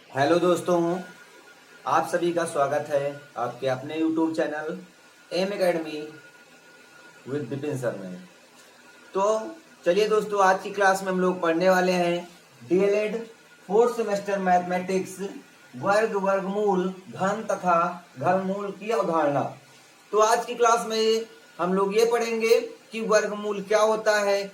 Hello दोस्तों, आप सभी का स्वागत है आपके अपने YouTube channel M academy with Vipin sir में। तो चलिए दोस्तों, आज की क्लास में हम लोग पढ़ने वाले हैं डीएलएड फोर्थ सेमेस्टर मैथमेटिक्स वर्ग, वर्गमूल, घन तथा घनमूल की अवधारणा। तो आज की क्लास में हम लोग ये पढ़ेंगे कि वर्गमूल क्या होता है,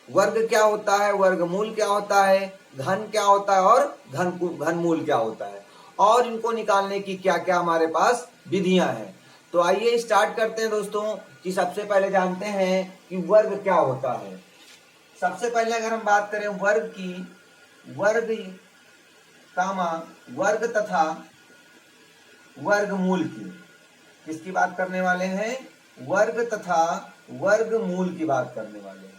वर्ग क्या होता है, वर्गमूल क्या होता है, घन क्या होता है और घनमूल क्या होता है, और इनको निकालने की क्या क्या हमारे पास विधियां हैं। तो आइए स्टार्ट करते हैं दोस्तों कि सबसे पहले जानते हैं कि वर्ग क्या होता है। सबसे पहले अगर हम बात करें वर्ग की, वर्ग कामा वर्ग तथा वर्गमूल की, किसकी बात करने वाले हैं? वर्ग तथा वर्गमूल की बात करने वाले हैं।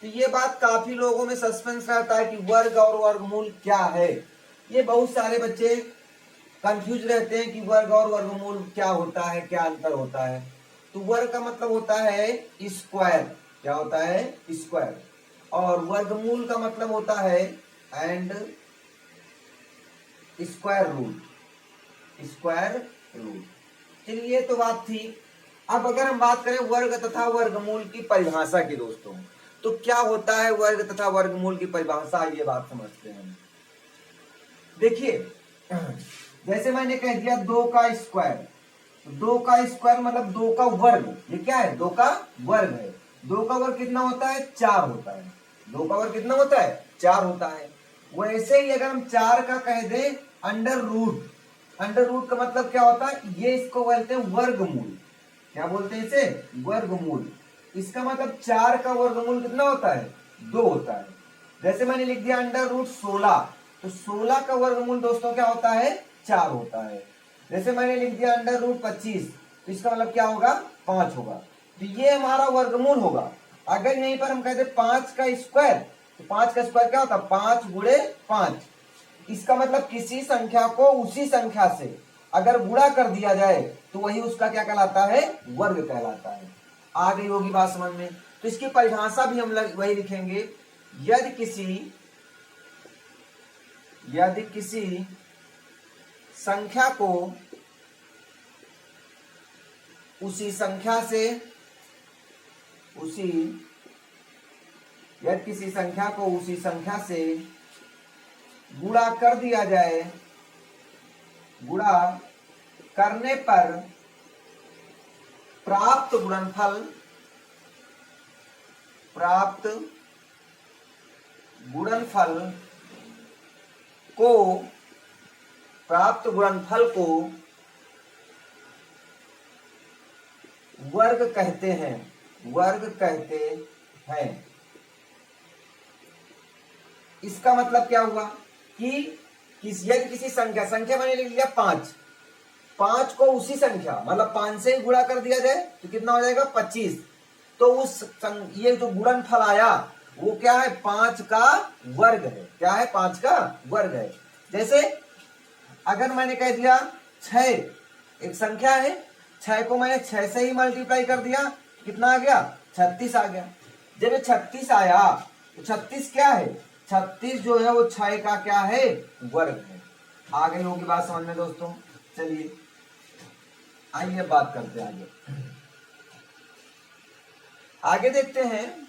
तो ये बात काफी लोगों में सस्पेंस रहता है कि वर्ग और वर्गमूल क्या है। ये बहुत सारे बच्चे कंफ्यूज रहते हैं कि वर्ग और वर्गमूल क्या होता है, क्या अंतर होता है। तो वर्ग का मतलब होता है स्क्वायर, क्या होता है? स्क्वायर। और वर्गमूल का मतलब होता है and square root, square root. चलिए, तो बात थी। अब अगर हम बात करें वर्ग तथा वर्गमूल की परिभाषा की दोस्तों, तो क्या होता है वर्ग तथा वर्गमूल की परिभाषा, ये बात समझते हैं। देखिए, जैसे मैंने कह दिया 2 का स्क्वायर, 2 का स्क्वायर मतलब 2 का वर्ग। ये क्या है? 2 का वर्ग है। 2 का वर्ग कितना होता है? 4 होता है। 2 का वर्ग कितना होता है? 4 होता है। वैसे ही अगर हम 4 का कह दें अंडर रूट, अंडर रूट का मतलब क्या होता है? ये इसको बोलते हैं वर्गमूल। क्या बोलते हैं इसे? वर्गमूल। इसका मतलब 4 का वर्गमूल कितना होता है? 2 होता है। जैसे मैंने लिख दिया अंडर रूट 16, तो 16 का वर्गमूल दोस्तों क्या होता है? 4 होता है। जैसे मैंने लिख दिया अंडर रूट 25, तो इसका मतलब क्या होगा? 5 होगा। तो ये हमारा वर्गमूल होगा। अगर यहीं पर हम कहते 5 का स्क्वायर, तो 5 का स्क्वायर क्या होता है? 5 गुणे 5। इसका मतलब किसी संख्या को उसी संख्या से अगर गुणा कर दिया जाए तो वही उसका क्या कहलाता है? वर्ग कहलाता है। आ गई होगी बात समझ में? तो इसकी परिभाषा भी हम वही लिखेंगे। यदि किसी संख्या को उसी संख्या से यदि किसी संख्या को उसी संख्या से गुणा कर दिया जाए, गुणा करने पर प्राप्त गुणनफल को वर्ग कहते हैं, वर्ग कहते हैं। इसका मतलब क्या हुआ कि यदि किसी संख्या मैंने लिख लिया 5, 5 को उसी संख्या मतलब 5 से ही गुणा कर दिया जाए तो कितना हो जाएगा? 25। तो ये जो गुणनफल आया वो क्या है? 5 का वर्ग है। क्या है? 5 का वर्ग है। जैसे अगर मैंने कह दिया 6, एक संख्या है, 6 को मैंने 6 से ही मल्टीप्लाई कर दिया, कितना आ गया? 36 आ गया। जब ये 36 आया तो 36 क्या है? 36 जो है वो 6 का क्या है? वर्ग है। आ गई होगी बात समझ में दोस्तों? चलिए आइए बात करते हैं आगे देखते हैं।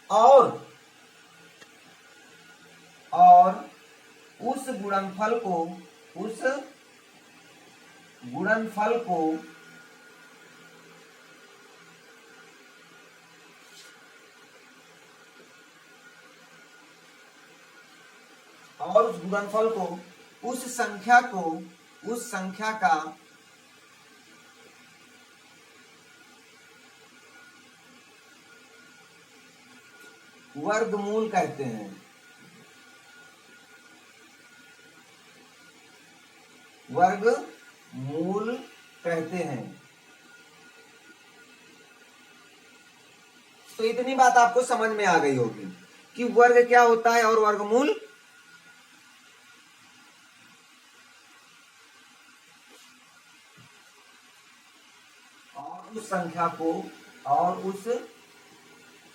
और उस गुणनफल को उस संख्या का वर्गमूल कहते हैं। वर्गमूल कहते हैं। तो इतनी बात आपको समझ में आ गई होगी कि वर्ग क्या होता है और वर्गमूल। और उस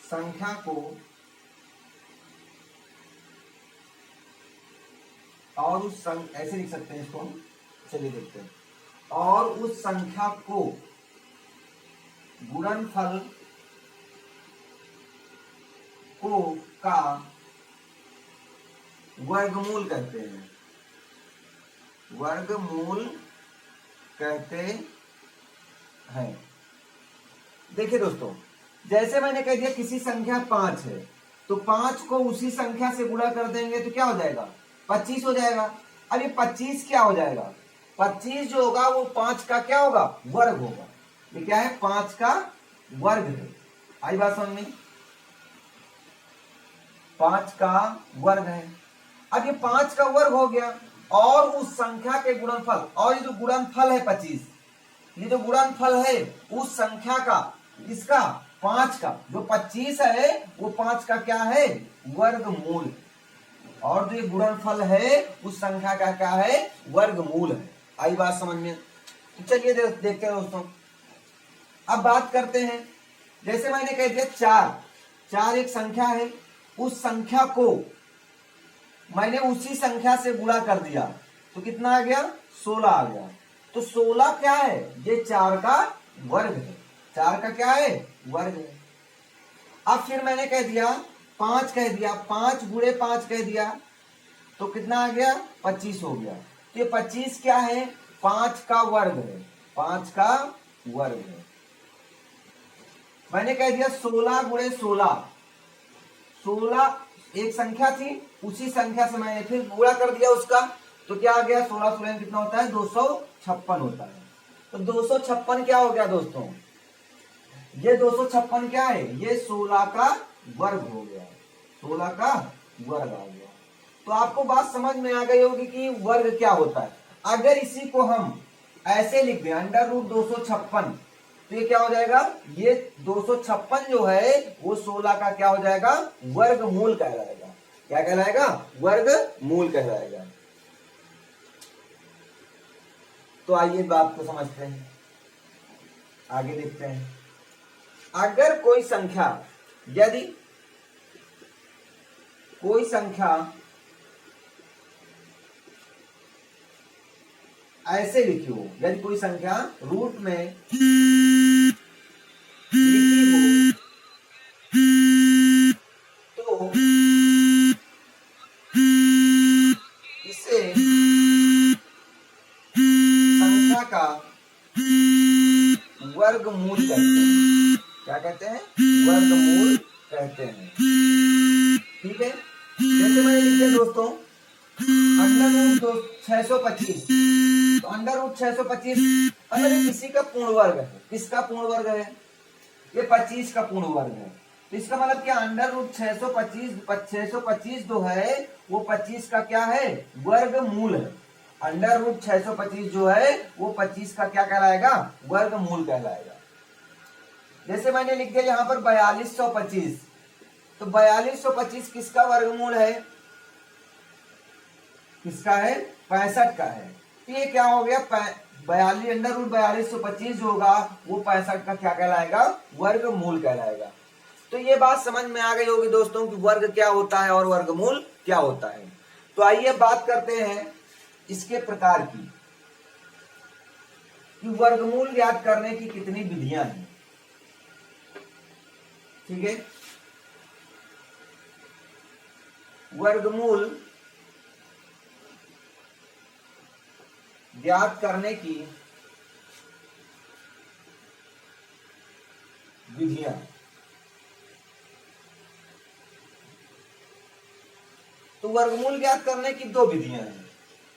संख्या को और उस ऐसे लिख सकते हैं इसको हम, चलिए देखते हैं। और उस संख्या को गुणनफल को का वर्गमूल कहते हैं, वर्गमूल कहते हैं। देखिए दोस्तों, जैसे मैंने कह दिया किसी संख्या 5 है, तो 5 को उसी संख्या से गुणा कर देंगे तो क्या हो जाएगा, 25 हो जाएगा। अब ये 25 क्या हो जाएगा, 25 जो होगा वो 5 का क्या होगा, वर्ग होगा। ये क्या है, 5 का वर्ग है। आई बात समझ में, 5 का वर्ग है। अब ये 5 का वर्ग हो गया और उस संख्या के गुणनफल, और ये जो गुणनफल है 25, ये जो गुणनफल है उस संख्या का, इसका 5 का, जो 25 है वो 5 का क्या है, वर्गमूल। और जो ये गुणनफल है उस संख्या का क्या है, वर्गमूल है। आई बात समझ में। तो चलिए देखते हैं दोस्तों। अब बात करते हैं, जैसे मैंने कह दिया 4 एक संख्या है, उस संख्या को मैंने उसी संख्या से गुणा कर दिया तो कितना आ गया, 16 आ गया। तो 16 क्या है, ये 4 का वर्ग है। 4 का क्या है, वर्ग है। अब फिर मैंने कह दिया 5 कह दिया, 5 गुणे 5 कह दिया तो कितना आ गया, 25 हो गया। तो ये 25 क्या है, 5 का वर्ग है, 5 का वर्ग है। मैंने कह दिया 16 गुणे 16, 16 एक संख्या थी, उसी संख्या से मैंने फिर गुणा कर दिया उसका, तो क्या आ गया, 16 16 कितना होता है, 256 होता है। तो 256 क्या हो गया दोस्तों, ये 256 क्या है, ये 16 का वर्ग हो गया, 16 का वर्ग आ गया। तो आपको बात समझ में आ गई होगी कि वर्ग क्या होता है। अगर इसी को हम ऐसे लिख दें √256, तो ये क्या हो जाएगा, ये 256 जो है वो 16 का क्या हो जाएगा, वर्गमूल कहलाएगा। क्या कहलाएगा, वर्गमूल कहलाएगा। तो आइए बात को समझते हैं, आगे देखते हैं। अगर कोई संख्या, यदि कोई संख्या ऐसे लिखी हो, यदि कोई संख्या रूट में लिखी हो तो इसे संख्या का वर्गमूल कहते हैं। क्या कहते हैं, वर्गमूल कहते हैं। ठीक है, जैसे मैंने लिख दिया दोस्तों √625, तो √625 अगर किसी का पूर्ण वर्ग है, किसका पूर्ण वर्ग है, ये 25 का पूर्ण वर्ग है। तो इसका मतलब क्या, √625 जो है वो 25 का क्या है, वर्गमूल है। √625 जो है वो 25 का क्या कहलाएगा, वर्गमूल कहलाएगा। जैसे मैंने लिख दिया यहाँ पर 4225, तो 4225 किसका वर्गमूल है, किसका है, 65 का है। तो ये क्या हो गया, 42 जो होगा वो 65 का क्या कहलाएगा, वर्गमूल कहलाएगा। तो ये बात समझ में आ गई होगी दोस्तों कि वर्ग क्या होता है और वर्गमूल क्या होता है। तो आइए बात करते हैं इसके प्रकार की, कि वर्गमूल ज्ञात करने की कितनी विधियां हैं। ठीक है, वर्गमूल ज्ञात करने की विधियां। तो वर्गमूल ज्ञात करने की 2 विधियां हैं।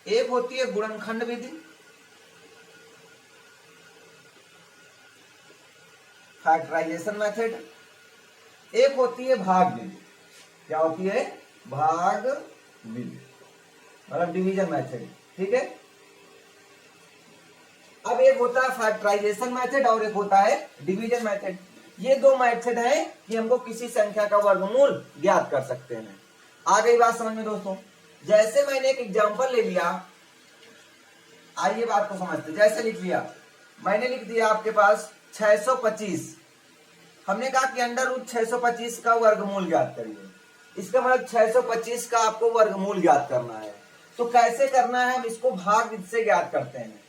एक होती है गुणनखंड विधि, फैक्टराइजेशन मेथड। एक होती है भाग विधि। क्या होती है, भाग विधि, मतलब डिवीजन मेथड। ठीक है, अब एक होता है फैक्टराइजेशन मेथड और एक होता है डिवीजन मेथड। ये 2 मेथड है कि हमको किसी संख्या का वर्गमूल ज्ञात कर सकते हैं। आ गई बात समझ में दोस्तों। जैसे मैंने एक एग्जांपल ले लिया, आइए बात को समझते। जैसे लिख लिया, मैंने लिख दिया आपके पास 625, हमने कहा कि √625 का वर्गमूल ज्ञात करिए। इसका मतलब 625 का आपको वर्गमूल ज्ञात करना है। तो कैसे करना है, हम इसको भाग विधि से ज्ञात करते हैं।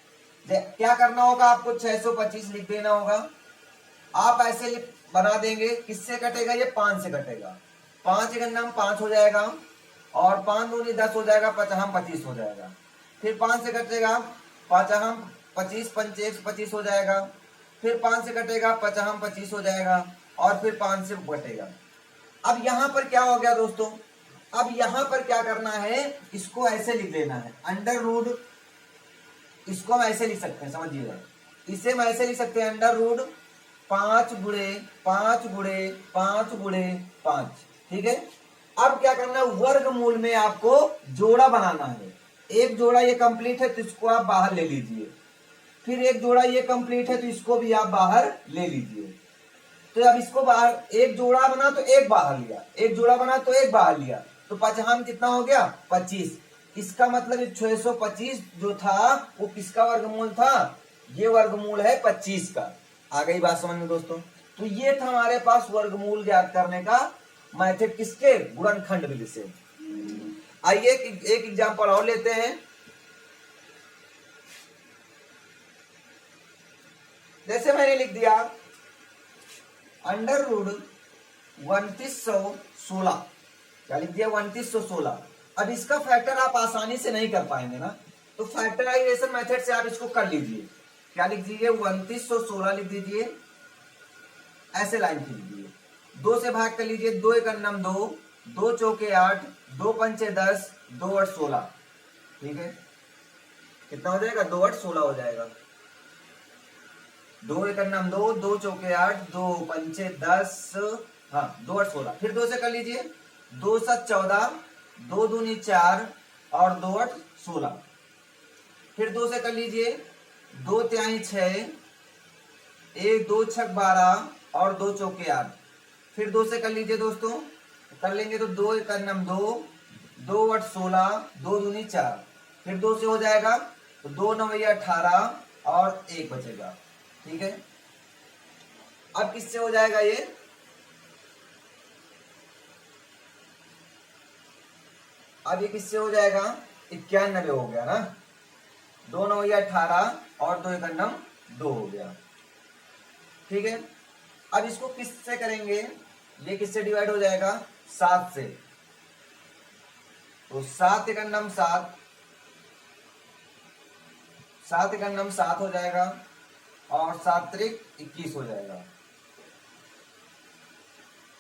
क्या करना होगा, आपको 625 लिख देना होगा। आप ऐसे बना देंगे, किससे कटेगा, ये 5 से कटेगा। 5 गन्ना 5 हो जाएगा, और 5 दूनी 10 हो जाएगा, 5 25 हो जाएगा। फिर 5 से कटेगा, 5 25, 5 25 हो जाएगा। फिर 5 से कटेगा, 5 25 हो जाएगा, और फिर 5 से कटेगा। अब यहां पर क्या हो गया दोस्तों, अब यहां पर क्या करना है, इसको ऐसे लिख देना है अंडर रूट। इसको हम ऐसे लिख सकते हैं, समझिएगा, इसे हम ऐसे लिख सकते हैं अंडर रूट 5 गुणे 5 गुणे 5 गुणे 5। ठीक है। अब क्या करना है, वर्गमूल में आपको जोड़ा बनाना है। एक जोड़ा ये कंप्लीट है तो इसको आप बाहर ले लीजिए, फिर एक जोड़ा ये कंप्लीट है तो इसको भी आप बाहर ले लीजिए। तो अब इसको बाहर, एक जोड़ा बना तो एक बाहर लिया, एक जोड़ा बना तो एक बाहर लिया, तो 5 कितना हो गया, 25। इसका मतलब 625 जो था वो किसका वर्गमूल था, ये वर्गमूल है 25 का। आ गई बात समझ में दोस्तों। तो ये था हमारे पास वर्गमूल ज्ञात करने का मेथड, किसके, गुणनखंड विधि से। आइए एक एग्जांपल और लेते हैं। जैसे मैंने लिख दिया अंडर रूट 2916, क्या लिख दिया, 2916। अब इसका फैक्टर आप आसानी से नहीं कर पाएंगे ना, तो फैक्टराइजेशन मेथड से आप इसको कर लीजिए। क्या लिख दीजिए, 2916 लिख दीजिए, ऐसे लाइन खींच दीजिए, 2 से भाग कर लीजिए, 2 एक अन्नम 2, 2 चौके 8, 2 पंचे 10, 2 8 16। ठीक है, कितना हो जाएगा, 2 8 16 हो जाएगा। 2 एक अन्नम 2, 2 चौके 8, 2 पंचे 10, हाँ 2 8 16। फिर 2 से कर लीजिए, 2 7 14, 2 दूनी 4, और 2 8 16। फिर 2 से कर लीजिए, 2 तिहाई 6, 1 2 6 12, और 2 चौके 8। फिर 2 से कर लीजिए दोस्तों, कर लेंगे तो 2 एक अन्नम 2, 2 8 16, 2 दूनी 4। फिर 2 से हो जाएगा तो 2 9 18, और 1 बचेगा। ठीक है। अब किससे हो जाएगा ये, अब ये किससे हो जाएगा, 91 हो गया ना, 2 9 18, और 2 एक अन्नम 2 हो गया। ठीक है। अब इसको किससे करेंगे, ये किससे डिवाइड हो जाएगा, 7 से, तो 7 एक अन्नम 7, 7 एक अन्नम 7 हो जाएगा, और 7 त्रिक 21 हो जाएगा।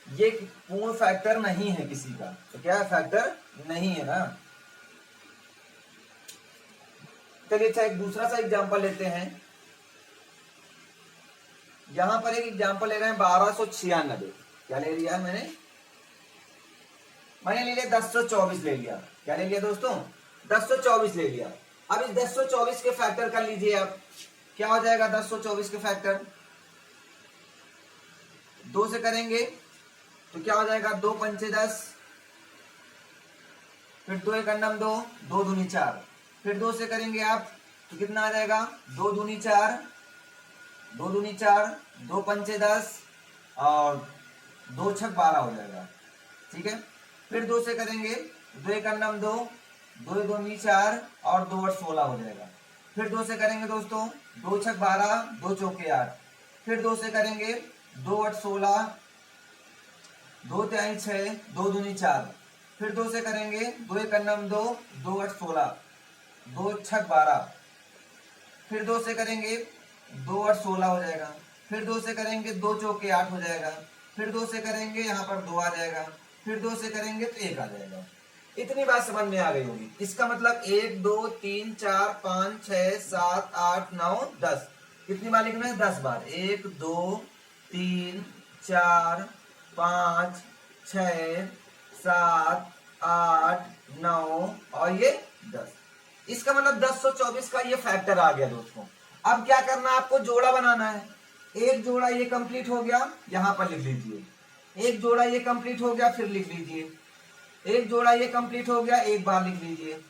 ये पूर्ण फैक्टर नहीं है किसी का, तो क्या है, फैक्टर नहीं है ना। चलिए अच्छा एक दूसरा सा एग्जांपल लेते हैं। यहां पर एक एग्जांपल ले रहे हैं 1296। क्या ले लिया है मैंने ले लिया 1024 ले लिया। क्या ले लिया दोस्तों, 1024 ले लिया। अब इस 1024 के फैक्टर कर लीजिए आप, क्या हो जाएगा 1024 के फैक्टर, 2 से करेंगे तो क्या हो जाएगा, 2 पंचे 10, फिर 2 एक अन्नम 2, 2 दूनी 4। फिर 2 से करेंगे आप तो कितना आ जाएगा, 2 दूनी 4, 2 दूनी 4, 2 पंचे 10, और 2 छक 12 हो जाएगा। ठीक है। फिर 2 से करेंगे, 2 एक अन्नम 2, 2 दूनी 4, और 2 8 16 हो जाएगा। फिर 2 से करेंगे दोस्तों, 2 छक 12, 2 चौके 8। फिर 2 से करेंगे, 2 8 16, 2 तिहाई 6, 2 दूनी 4। फिर 2 से करेंगे, 2 एक अन्नम 2, 2 8 16, 2 छक 12। फिर 2 से करेंगे, 2 8 16 हो जाएगा। फिर 2 से करेंगे, 2 चौके 8 हो जाएगा। फिर 2 से करेंगे, यहाँ पर 2 आ जाएगा। फिर 2 से करेंगे तो 1 आ जाएगा। इतनी बात समझ में आ गई होगी। इसका मतलब 1 2 3 4 5 6 7 8 9 10, कितनी बार लिखना है, 10 बार। 1 2 3 4 5 6 7 8 9, और ये 10। इसका मतलब 1024 का ये फैक्टर आ गया दोस्तों। अब क्या करना है, आपको जोड़ा बनाना है। एक जोड़ा ये कंप्लीट हो गया, यहां पर लिख लीजिए। एक जोड़ा ये कंप्लीट हो गया, फिर लिख लीजिए। एक जोड़ा ये कंप्लीट हो गया, एक बार लिख लीजिए।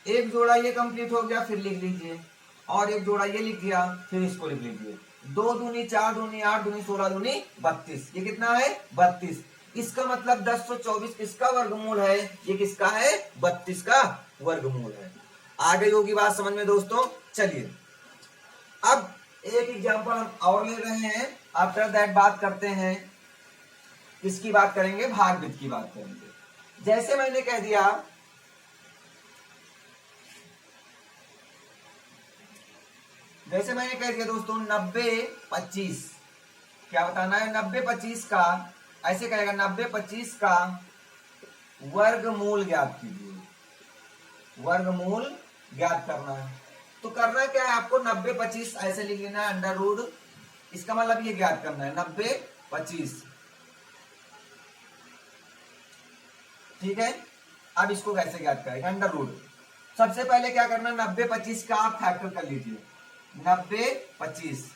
एक जोड़ा ये कंप्लीट हो गया, फिर लिख लीजिए। और एक जोड़ा ये लिख दिया, फिर इसको लिख लीजिए। 2 दूनी 4 दूनी 8 दूनी 16 दूनी 32। ये कितना है, 32। इसका मतलब 1024 किसका वर्गमूल है? ये किसका है? 32 का वर्गमूल है। आ गई होगी बात समझ में दोस्तों। चलिए अब एक एग्जांपल हम और ले रहे हैं। आफ्टर दैट बात करते हैं, किसकी बात करेंगे? भागविद की बात करेंगे। जैसे मैंने कह दिया दोस्तों 90-25, क्या बताना है? 90-25 का, ऐसे कहेगा 90-25 का वर्गमूल ज्ञात कीजिए। वर्गमूल ज्ञात करना है। तो करना क्या है आपको? 90-25 ऐसे लिख लेना है, अंडर रूट, इसका मतलब ये ज्ञात करना है 90-25। ठीक है, अब इसको कैसे ज्ञात करेंगे? Under root. सबसे पहले क्या करना है? 90-25 का आप फैक्टर कर लीजिए। 90-25,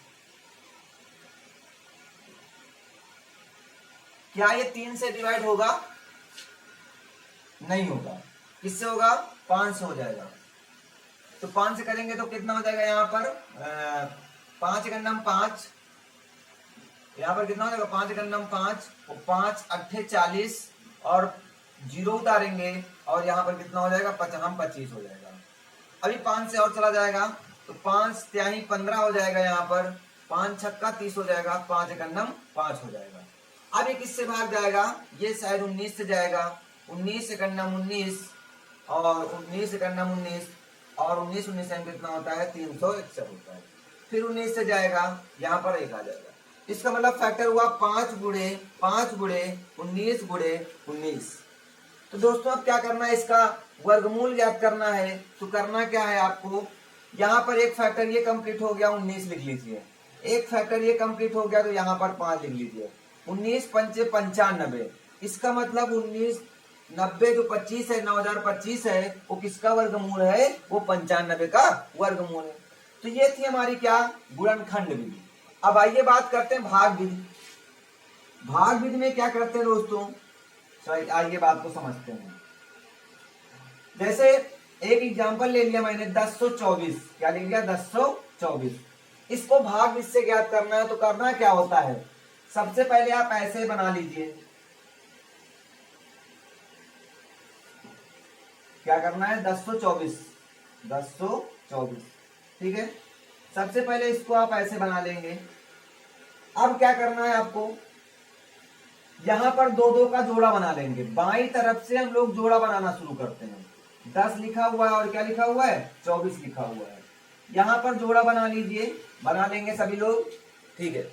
क्या ये 3 से डिवाइड होगा? नहीं होगा। किससे होगा? 5 से हो जाएगा। तो 5 से करेंगे तो कितना हो जाएगा? यहाँ पर 5 गन्नम 5, यहाँ पर कितना हो जाएगा? 5 गन्नम 5, 5 8 40 और 0 उतारेंगे और यहाँ पर कितना हो जाएगा? 25 हो जाएगा। अभी 5 से और चला जाएगा तो 5 त्याही 15 हो जाएगा। यहाँ पर 5 छक्का 30 हो जाएगा, 5 गन्नम 5 हो जाएगा। अब ये किससे भाग जाएगा? ये शायद 19 से जाएगा। 19 गन्नम 19 और 19 गन्नम 19 और 19 19 कितना होता है? 361 होता है। फिर 19 से जाएगा, यहाँ पर 1 आ जाएगा। इसका मतलब फैक्टर हुआ 5 गुणे 5 गुणे 19 गुणे 19। तो दोस्तों अब क्या करना है? इसका वर्गमूल ज्ञात करना है। तो करना क्या है आपको? यहाँ पर एक फैक्टर ये कंप्लीट हो गया, 19 लिख लीजिए। एक फैक्टर ये कंप्लीट हो गया तो यहाँ पर 5 लिख लीजिए। 19 पंचे 95, इसका मतलब 19 90 जो 25 है, 9025 है, वो किसका वर्गमूल है? वो 95 का वर्गमूल है। तो ये थी हमारी क्या? गुणनखंड विधि। अब आइए बात करते हैं भाग विधि। भाग विधि में क्या करते हैं दोस्तों? आइए बात को समझते हैं। जैसे एक एग्जांपल ले लिया मैंने 1024, क्या ले लिया? 1024। इसको भाग विधि से ज्ञात करना है। तो करना क्या होता है? सबसे पहले आप ऐसे बना लीजिए। क्या करना है? 1024, ठीक है। सबसे पहले इसको आप ऐसे बना लेंगे। अब क्या करना है आपको? यहां पर 2-2 का जोड़ा बना लेंगे। बाईं तरफ से हम लोग जोड़ा बनाना शुरू करते हैं। 10 लिखा हुआ है और क्या लिखा हुआ है? 24 लिखा हुआ है। यहां पर जोड़ा बना लीजिए, बना लेंगे सभी लोग, ठीक है।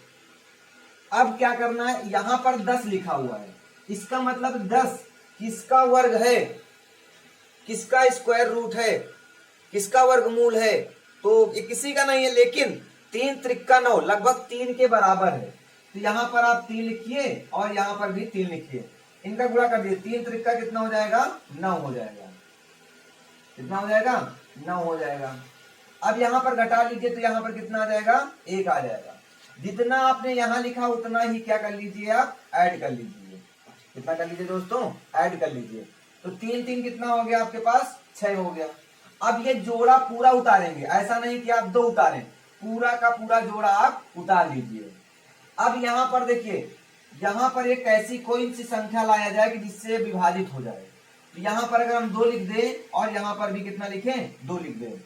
अब क्या करना है? यहां पर 10 लिखा हुआ है, इसका मतलब 10 किसका वर्ग है? किसका स्क्वायर रूट है? किसका वर्गमूल है? तो ये किसी का नहीं है, लेकिन 3 त्रिका 9 लगभग 3 के बराबर है। तो यहाँ पर आप 3 लिखिए और यहाँ पर भी 3 लिखिए। इनका गुणा कर दिए, 3 त्रिका कितना हो जाएगा? 9 हो जाएगा। कितना हो जाएगा? 9 हो जाएगा। अब यहाँ पर घटा लीजिए तो यहाँ पर कितना आ जाएगा? 1 आ जाएगा। जितना आपने यहाँ लिखा उतना ही क्या कर लीजिए? आप ऐड कर लीजिए। कितना कर लीजिए दोस्तों? ऐड कर लीजिए। तो 3 3 कितना हो गया आपके पास? 6 हो गया। अब ये जोड़ा पूरा उतारेंगे, ऐसा नहीं कि आप 2 उतारें, पूरा का पूरा जोड़ा आप उतार लीजिए। अब यहाँ पर देखिए, यहाँ पर एक ऐसी कोई सी संख्या लाया जाए कि जिससे विभाजित हो जाए। तो यहाँ पर अगर हम 2 लिख दें और यहाँ पर भी कितना लिखें? 2 लिख दें,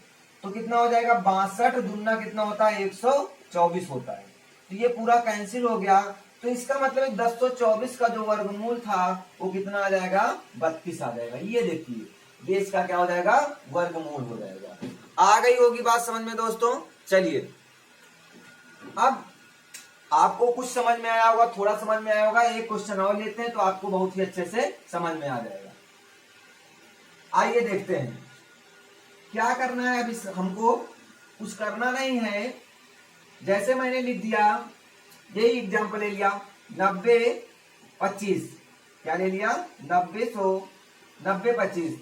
तो कितना हो जाएगा? 62 दूना कितना होता है? 124 होता है। तो ये पूरा कैंसिल हो गया। तो इसका मतलब 1024 का जो वर्गमूल था वो कितना आ जाएगा? 32 आ जाएगा। ये देखिए, ये इसका क्या हो जाएगा? वर्गमूल हो जाएगा। आ गई होगी बात समझ में दोस्तों। चलिए अब आपको कुछ समझ में आया होगा, थोड़ा समझ में आया होगा। एक क्वेश्चन और लेते हैं तो आपको बहुत ही अच्छे से समझ में आ जाएगा। आइए देखते हैं क्या करना है। अभी हमको कुछ करना नहीं है। जैसे मैंने लिख दिया, यही एग्जांपल ले लिया 90-25, क्या ले लिया? 90-100-90-25।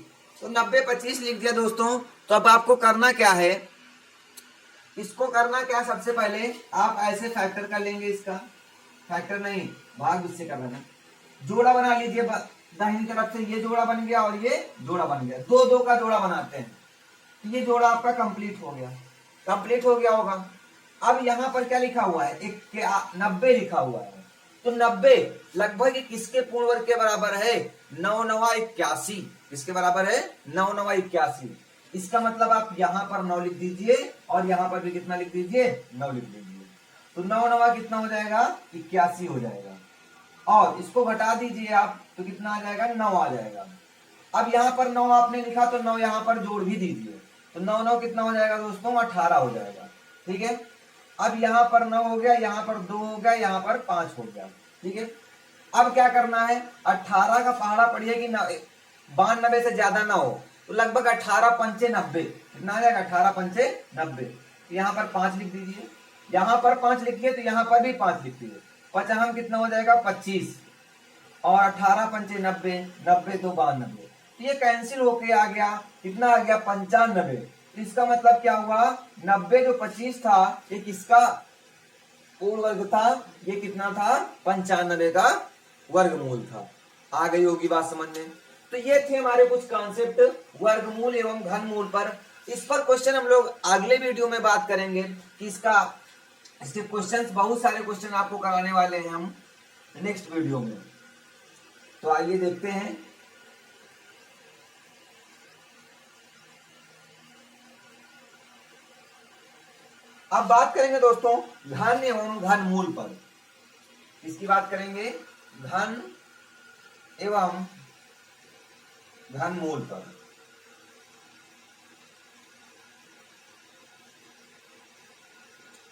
तो 90-25 लिख दिया दोस्तों। तो अब आपको करना क्या है? इसको करना क्या? सबसे पहले आप ऐसे फैक्टर कर लेंगे। इसका फैक्टर नहीं, भाग इससे करना है। जोड़ा बना लीजिए, दाहिनी तरफ से ये जोड़ा बन गया और ये जोड़ा बन गया। 2-2 का जोड़ा बनाते हैं। तो ये जोड़ा आपका कंप्लीट हो गया। कंप्लीट हो गया होगा। अब यहाँ पर क्या लिखा हुआ है? 90 लिखा हुआ है। तो 90 लगभग किसके पूर्ण वर्ग के बराबर है? 9 9 81। किसके बराबर है? 9 9 81। इसका मतलब आप यहां पर 9 लिख दीजिए और यहां पर भी कितना लिख दीजिए? 9 लिख दीजिए। तो 9 9 कितना हो जाएगा? 81 हो जाएगा। और इसको घटा दीजिए आप तो कितना आ जाएगा? 9 आ जाएगा। अब यहाँ पर 9 आपने लिखा तो 9 यहाँ पर जोड़ भी दीजिए, तो 9 9 कितना हो जाएगा दोस्तों? 18 हो जाएगा। ठीक है, अब यहाँ पर 9 हो गया, यहाँ पर 2 हो गया, यहाँ पर 5 हो गया। ठीक है, अब क्या करना है? 18 का पहाड़ा पढ़िए कि 92 से ज्यादा ना हो, तो लगभग 18 पंचे 90 कितना आ जाएगा? 18 पंचे 90। यहाँ पर 5 लिख दीजिए, यहाँ पर 5 लिखिए तो यहाँ पर भी 5 लिख दीजिए। 55 कितना हो जाएगा? 25 और 18 पंचे 90, 90 तो 92। ये कैंसिल होके आ गया, कितना आ गया? 95। तो इसका मतलब क्या हुआ? 90 जो 25 था ये किसका पूर्ण वर्ग था? ये कितना था? 95 का वर्गमूल था। आ गई होगी बात समझ में? तो ये थे हमारे कुछ कॉन्सेप्ट वर्गमूल एवं घनमूल पर। इस पर क्वेश्चन हम लोग अगले वीडियो में बात करेंगे कि इसके क्वेश्चंस, बहुत सारे क्वेश्चन आपको कराने वाले हैं हम नेक्स्ट वीडियो में। तो आइए देखते हैं। अब बात करेंगे दोस्तों घन एवं घनमूल पर। इसकी बात करेंगे घन एवं घनमूल पर।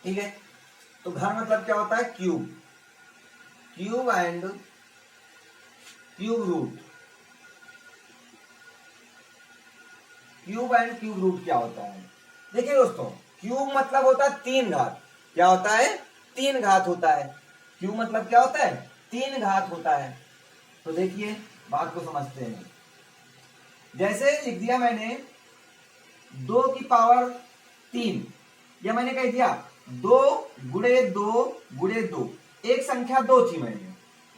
ठीक है, तो घन मतलब क्या होता है? Cube, cube and cube root. Cube and cube root क्या होता है? देखिए दोस्तों, क्यूब मतलब होता है 3 घात। क्या होता है? 3 घात होता है। क्यूब मतलब क्या होता है? 3 घात होता है। तो देखिए बात को समझते हैं। जैसे लिख दिया मैंने 2 की पावर 3, या मैंने कह दिया 2 गुणे 2 गुणे 2। एक संख्या 2 थी, मैंने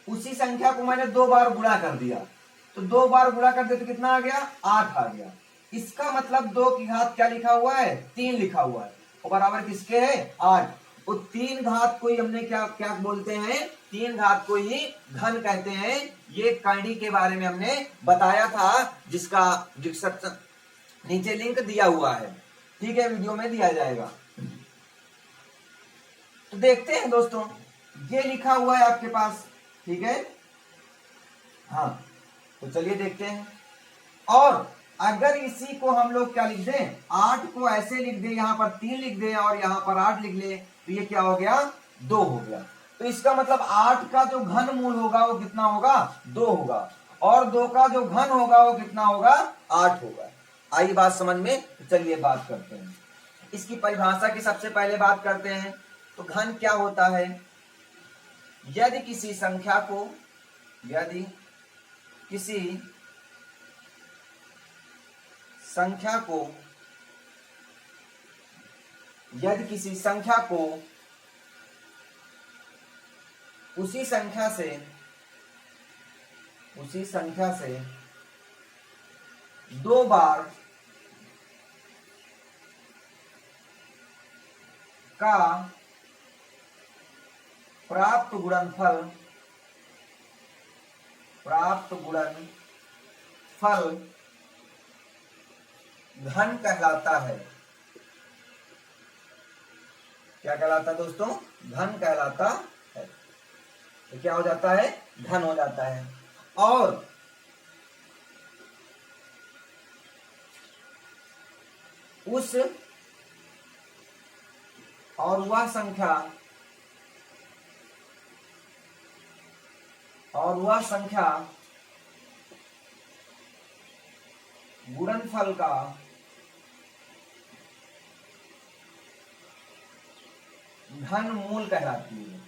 उसी संख्या को मैंने 2 बार गुणा कर दिया, तो 2 बार गुणा कर दिया तो कितना आ गया? 8 आ गया। इसका मतलब 2 की घात क्या लिखा हुआ है? 3 लिखा हुआ है, और बराबर किसके है? 8। तो 3 घात को ही हमने क्या क्या बोलते हैं? 3 घात को ही घन कहते हैं। ये कैंडी के बारे में हमने बताया था, जिसका डिस्क्रिप्शन नीचे लिंक दिया हुआ है। ठीक है, वीडियो में दिया जाएगा। तो देखते हैं दोस्तों, ये लिखा हुआ है आपके पास। ठीक है, हाँ, तो चलिए देखते हैं। और अगर इसी को हम लोग क्या लिख दें? 8 को ऐसे लिख दें, यहां पर 3 लिख दें और यहां पर 8 लिख ले, तो ये क्या हो गया? 2 हो गया। तो इसका मतलब 8 का जो घन मूल होगा वो कितना होगा? 2 होगा, और 2 का जो घन होगा वो कितना होगा? 8 होगा। आई बात समझ में? तो चलिए बात करते हैं। इसकी परिभाषा की सबसे पहले बात करते हैं। तो घन क्या होता है? यदि किसी संख्या को यदि किसी संख्या को उसी संख्या से 2 बार का प्राप्त गुणनफल घन कहलाता है। क्या कहलाता है दोस्तों? घन कहलाता है। तो क्या हो जाता है? घन हो जाता है। और वह संख्या गुणनफल का घन मूल कहलाती है।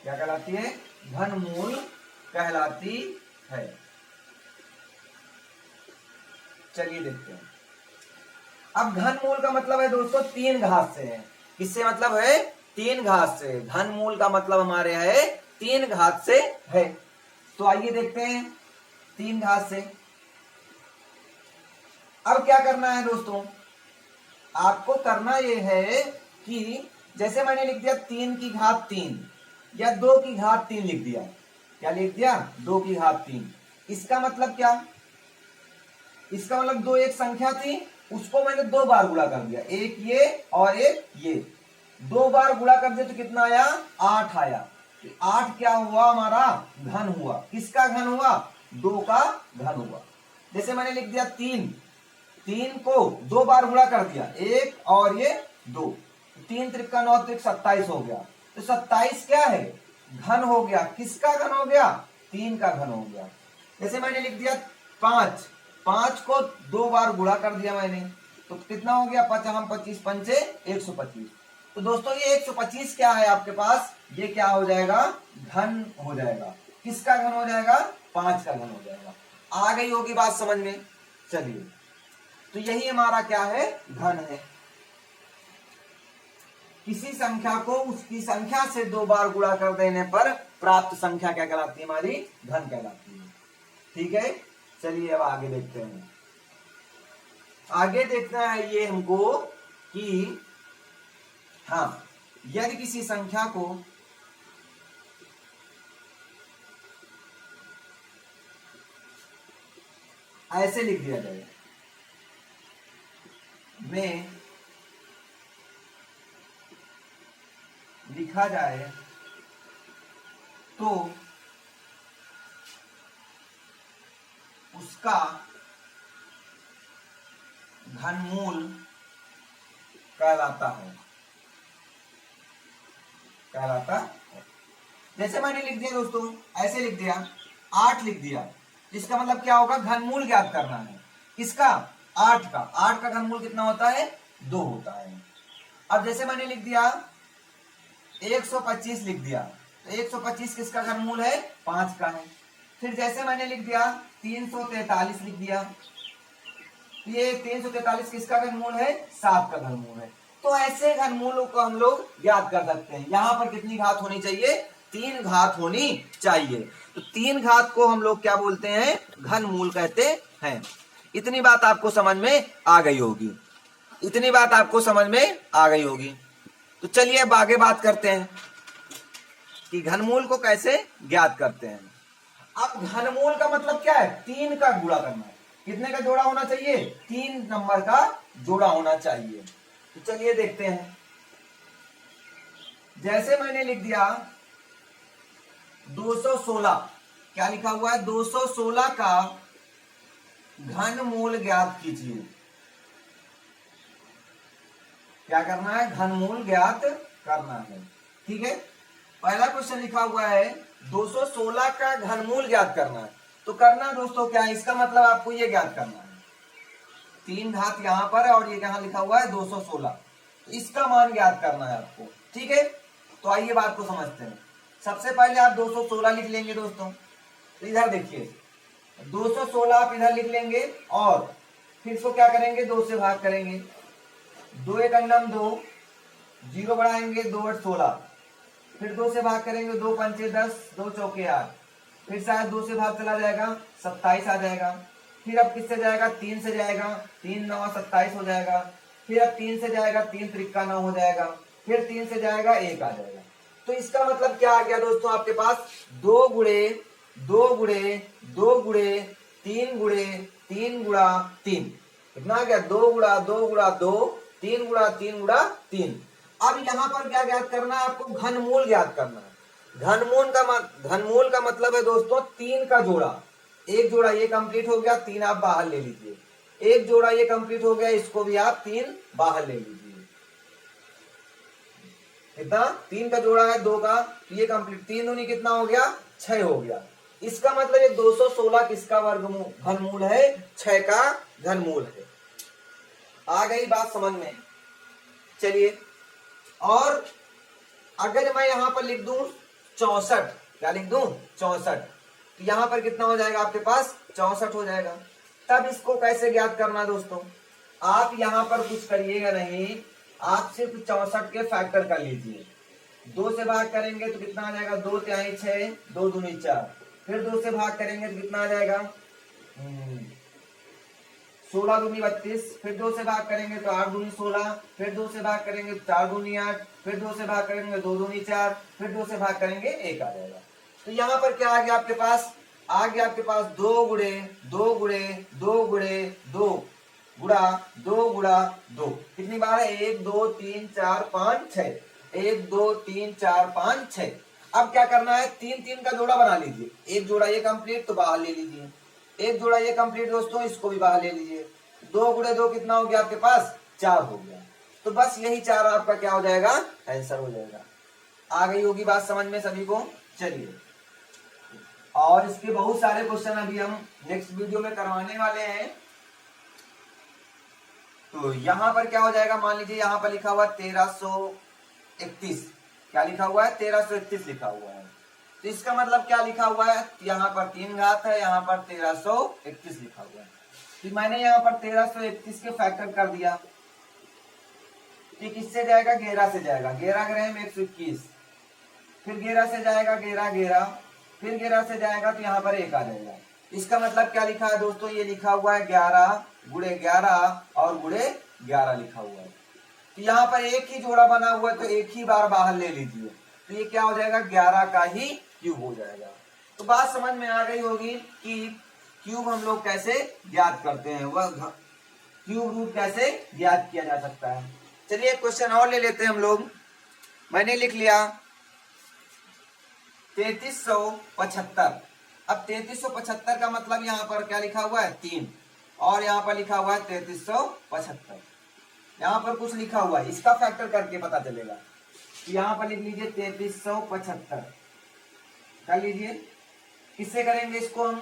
क्या कहलाती है? घन मूल कहलाती है। चलिए देखते हैं। अब घन मूल का मतलब है दोस्तों 3 घात से है। किससे मतलब है? 3 घात से। घन मूल का मतलब हमारे है 3 घात से है। तो आइए देखते हैं 3 घात से। अब क्या करना है दोस्तों? आपको करना यह है कि जैसे मैंने लिख दिया 3 की घात 3, या 2 की घात 3 लिख दिया। क्या लिख दिया? 2 की घात 3। इसका मतलब क्या? इसका मतलब 2 एक संख्या थी, उसको मैंने 2 बार गुणा कर दिया, एक ये और एक ये, 2 बार गुणा कर दिया तो कितना आया? 8 आया। 8 क्या हुआ? हमारा घन हुआ। किसका घन हुआ? 2 का घन हुआ। जैसे मैंने लिख दिया 3, 3 को 2 बार गुणा कर दिया, एक और ये 2, 3 त्रिका 9 त्रिक 27 हो गया। तो 27 क्या है? घन हो गया। किसका घन हो गया? 3 का घन हो गया। जैसे मैंने लिख दिया 5, 5 को 2 बार गुणा कर दिया मैंने, तो कितना हो गया? 5 25 पंचे 125। तो दोस्तों ये 125 क्या है आपके पास? ये क्या हो जाएगा? घन हो जाएगा। किसका घन हो जाएगा? 5 का घन हो जाएगा। आ गई होगी बात समझ में? चलिए, तो यही हमारा क्या है? घन है। किसी संख्या को उसकी संख्या से 2 बार गुणा कर देने पर प्राप्त संख्या क्या कहलाती है? हमारी घन कहलाती है। ठीक है, चलिए अब आगे देखते हैं। आगे देखना है ये हमको कि हाँ, यदि किसी संख्या को ऐसे लिख दिया जाए, में लिखा जाए तो उसका घनमूल कहलाता है। जैसे मैंने लिख दिया दोस्तों, ऐसे लिख दिया, 8 लिख दिया, इसका मतलब क्या होगा? घनमूल ज्ञात करना है। किसका? 8 का। 8 का घनमूल कितना होता है? 2 होता है। अब जैसे मैंने लिख दिया 125 लिख दिया, तो 125 किसका घनमूल है? 5 का है। फिर जैसे मैंने लिख दिया 343 लिख दिया, ये 343 किसका घनमूल है? 7 का घनमूल है। तो ऐसे घनमूलों को हम लोग ज्ञात कर सकते हैं। यहां पर कितनी घात होनी चाहिए? 3 घात होनी चाहिए। तो 3 घात को हम लोग क्या बोलते हैं? घनमूल कहते हैं। इतनी बात आपको समझ में आ गई होगी। इतनी बात आपको समझ में आ गई होगी। तो चलिए अब आगे बात करते हैं कि घनमूल को कैसे ज्ञात करते हैं। अब घनमूल का मतलब क्या है? 3 का गुणा करना है। कितने का जोड़ा होना चाहिए? 3 नंबर का जोड़ा होना चाहिए। तो चलिए देखते हैं। जैसे मैंने लिख दिया 216, क्या लिखा हुआ है? 216 का घनमूल ज्ञात कीजिए। क्या करना है? घनमूल ज्ञात करना है। ठीक है, पहला क्वेश्चन लिखा हुआ है 216 का घनमूल ज्ञात करना है। तो करना दोस्तों क्या है? इसका मतलब आपको ये ज्ञात करना है, 3 घात यहां पर है और ये कहां लिखा हुआ है? 216, तो इसका मान ज्ञात करना है आपको। ठीक है, तो आइए बात को समझते हैं। सबसे पहले आप 216 लिख लेंगे दोस्तों। तो इधर देखिए 216 आप इधर लिख लेंगे और फिर इसको क्या करेंगे? 2 से भाग करेंगे। 2 एक अंडम 2, 0 बढ़ाएंगे, 2 8 16, फिर 2 से भाग करेंगे, 2 पंचे 10, 2 चौके 8, फिर शायद 2 से भाग चला जाएगा, 27 आ जाएगा। फिर अब किससे जाएगा? 3 से जाएगा, 3 9 27 हो जाएगा। फिर अब 3 से जाएगा, 3 त्रिका 9 हो जाएगा। फिर 3 से जाएगा, 1 आ जाएगा। तो इसका मतलब क्या आ गया दोस्तों? आपके पास 2 गुणे 2 गुणे 2 गुणे 3 गुणे 3 गुणा 3, कितना आ गया? 2 गुणा 2 गुणा 2, 3 गुणा 3 गुणा 3। अब यहां पर क्या ज्ञात करना है आपको? घनमूल ज्ञात करना है। घनमूल का मतलब है दोस्तों 3 का जोड़ा। एक जोड़ा ये कंप्लीट हो गया, 3 आप बाहर ले लीजिए। एक जोड़ा ये कंप्लीट हो गया, इसको भी आप 3 बाहर ले लीजिए। कितना? 3 का जोड़ा है 2 का, ये कंप्लीट, 3 दूनी कितना हो गया? 6 हो गया। इसका मतलब ये 216 किसका वर्गमूल घनमूल है? 6 का घनमूल है। आ गई बात समझ में? चलिए, और अगर मैं यहां पर लिख दूं 64, क्या लिख दूं? 64, तो यहां पर कितना हो जाएगा आपके पास? 64 हो जाएगा। तब इसको कैसे ज्ञात करना दोस्तों? आप यहां पर कुछ करिएगा नहीं, आप सिर्फ 64 के फैक्टर कर लीजिए। 2 से भाग करेंगे तो कितना आ जाएगा? 2 तिहाई 6, 2 दूनी 4, फिर 2 से भाग करेंगे तो कितना आ जाएगा? 16 दूनी 32, फिर 2 से भाग करेंगे तो 8 दूनी 16, फिर 2 से भाग करेंगे तो 4 दूनी 8, फिर 2 से भाग करेंगे 2 दूनी 4, फिर 2 से भाग करेंगे 1 आ जाएगा। तो यहाँ पर क्या आ गया आपके पास, आ गया आपके पास 2 गुणे 2 गुणे 2 गुणे 2 गुणा 2 गुणा 2, कितनी बार है, 1 2 3 4 5 6, 1 2 3 4 5 6। अब क्या करना है, 3 3 का जोड़ा बना लीजिए, एक जोड़ा ये कंप्लीट तो बाहर ले लीजिए, एक जोड़ा ये कंप्लीट दोस्तों, इसको भी बाहर ले लीजिए। 2 गुणे 2 कितना हो गया आपके पास, 4 हो गया। तो बस यही 4 आपका क्या हो जाएगा, आंसर हो जाएगा। आ गई होगी बात समझ में सभी को। चलिए, और इसके बहुत सारे क्वेश्चन अभी हम नेक्स्ट वीडियो में करवाने वाले हैं। तो यहां पर क्या हो जाएगा, मान लीजिए यहां पर लिखा हुआ 1331, क्या लिखा हुआ है, 1331 लिखा हुआ है। तो इसका मतलब क्या लिखा हुआ है, यहाँ पर 3 घात है, यहाँ पर 1331 लिखा हुआ है। तो मैंने यहाँ पर 1331 के फैक्टर कर दिया, कि किससे जाएगा, 11 से जाएगा, 11 ग्रह में 121, फिर 11 से जाएगा 11 11, फिर 11 से जाएगा तो यहाँ पर 1 आ जाएगा। इसका मतलब क्या लिखा है दोस्तों, ये लिखा हुआ है 11 गुणे 11 और गुणे 11 लिखा हुआ है। तो यहाँ पर एक ही जोड़ा बना हुआ है तो एक ही बार बाहर ले लीजिए, तो ये क्या हो जाएगा, 11 का ही क्यूब हो जाएगा। तो बात समझ में आ गई होगी कि क्यूब हम लोग कैसे ज्ञात करते हैं, वह क्यूब रूट कैसे ज्ञात किया जा सकता है। चलिए एक क्वेश्चन और ले लेते हैं हम लोग। मैंने लिख लिया 3375। अब 3375 का मतलब यहाँ पर क्या लिखा हुआ है, 3, और यहाँ पर लिखा हुआ है 3375। यहाँ पर कुछ लिखा हुआ है, इसका फैक्टर करके पता चलेगा। यहाँ पर लिख लीजिए 3375 कर लीजिए। किससे करेंगे इसको हम,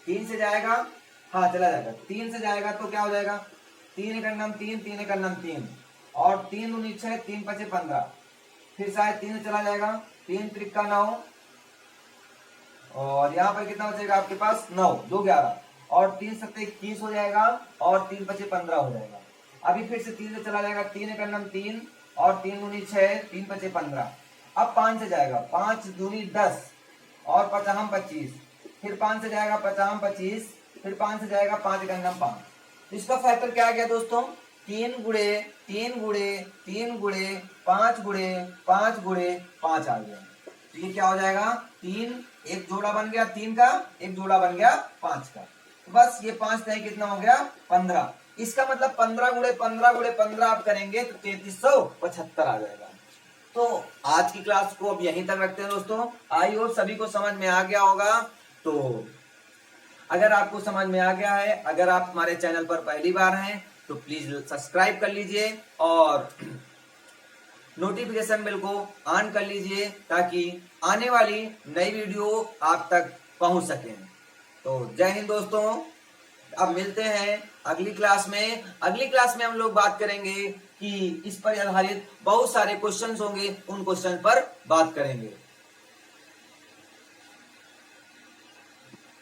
3 से जाएगा, हाँ चला जाएगा, 3 से जाएगा तो क्या हो जाएगा, 3 एक अन्नम 3, 3 एक अन्नम 3, और 3 दूनी 6, 3 पचे 15, फिर शायद 3 से चला जाएगा, 3 त्रिका 9, और यहाँ पर कितना बचेगा आपके पास, 9 2 11, और 3 सत्ते 21 हो जाएगा, और 3 पचे 15 हो जाएगा। अभी फिर से 3 से चला जाएगा, 3 एक अन्नम 3, और 3 दूनी 6, 3 पचे 15। अब 5 से जाएगा, 5 दूनी 10, और 5 25, फिर 5 से जाएगा 5 25, फिर 5 से जाएगा 5 एक अन्नम 5। इसका फैक्टर क्या आ गया दोस्तों, 3 गुणे 3 गुणे 3 गुणे 5 गुणे 5 गुणे 5 आ गया। तो ये क्या हो जाएगा, 3 एक जोड़ा बन गया 3 का, एक जोड़ा बन गया 5 का। तो बस ये 5 नहीं कितना हो गया, 15। इसका मतलब 15 गुणे 15 गुणे 15 आप करेंगे तो 3375 आ जाएगा। तो आज की क्लास को अब यहीं तक रखते हैं दोस्तों। आई होप सभी को समझ में आ गया होगा। तो अगर आपको समझ में आ गया है, अगर आप हमारे चैनल पर पहली बार हैं तो प्लीज सब्सक्राइब कर लीजिए और नोटिफिकेशन बेल को ऑन कर लीजिए ताकि आने वाली नई वीडियो आप तक पहुंच सके। तो जय हिंद दोस्तों, अब मिलते हैं अगली क्लास में। अगली क्लास में हम लोग बात करेंगे कि इस पर आधारित बहुत सारे क्वेश्चंस होंगे, उन क्वेश्चन पर बात करेंगे।